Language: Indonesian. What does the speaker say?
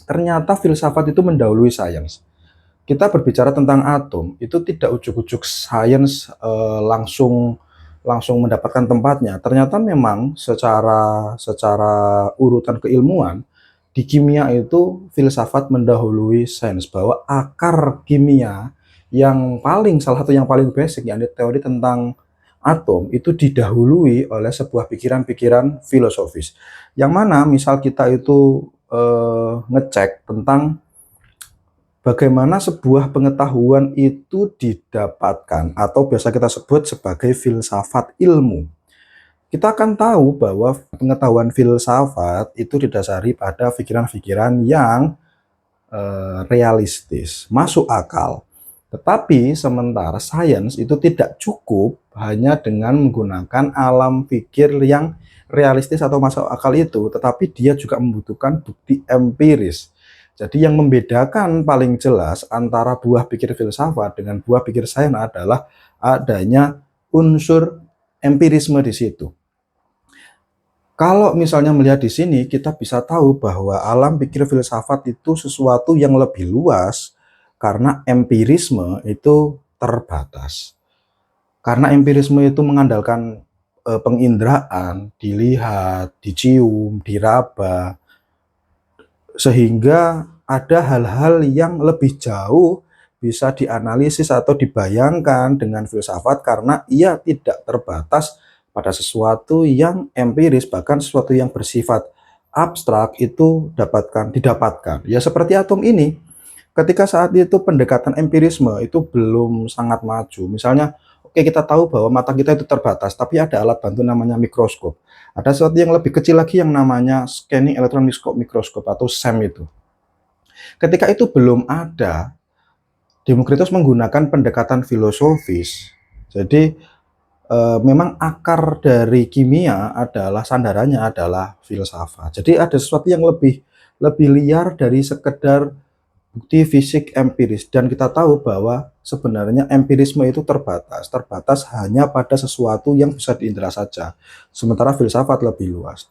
ternyata filsafat itu mendahului sains. Kita berbicara tentang atom, itu tidak ujuk-ujuk sains langsung langsung mendapatkan tempatnya. Ternyata memang secara urutan keilmuan, di kimia itu filsafat mendahului sains, bahwa akar kimia yang salah satu yang paling basic, yakni teori tentang atom, itu didahului oleh sebuah pikiran-pikiran filosofis. Yang mana misal kita itu ngecek tentang bagaimana sebuah pengetahuan itu didapatkan atau biasa kita sebut sebagai filsafat ilmu. Kita akan tahu bahwa pengetahuan filsafat itu didasari pada pikiran-pikiran yang realistis, masuk akal. Tetapi sementara sains itu tidak cukup hanya dengan menggunakan alam pikir yang realistis atau masuk akal itu, tetapi dia juga membutuhkan bukti empiris. Jadi yang membedakan paling jelas antara buah pikir filsafat dengan buah pikir sains adalah adanya unsur empirisme di situ. Kalau misalnya melihat di sini, kita bisa tahu bahwa alam pikir filsafat itu sesuatu yang lebih luas karena empirisme itu terbatas. Karena empirisme itu mengandalkan penginderaan, dilihat, dicium, diraba, sehingga ada hal-hal yang lebih jauh bisa dianalisis atau dibayangkan dengan filsafat karena ia tidak terbatas pada sesuatu yang empiris, bahkan sesuatu yang bersifat abstrak itu didapatkan. Ya seperti atom ini, ketika saat itu pendekatan empirisme itu belum sangat maju. Misalnya, oke, kita tahu bahwa mata kita itu terbatas, tapi ada alat bantu namanya mikroskop. Ada sesuatu yang lebih kecil lagi yang namanya scanning electron microscope atau SEM itu. Ketika itu belum ada, Demokritus menggunakan pendekatan filosofis. Jadi memang akar dari kimia adalah sandarannya adalah filsafat. Jadi ada sesuatu yang lebih liar dari sekedar bukti fisik empiris, dan kita tahu bahwa sebenarnya empirisme itu terbatas hanya pada sesuatu yang bisa diindra saja. Sementara filsafat lebih luas.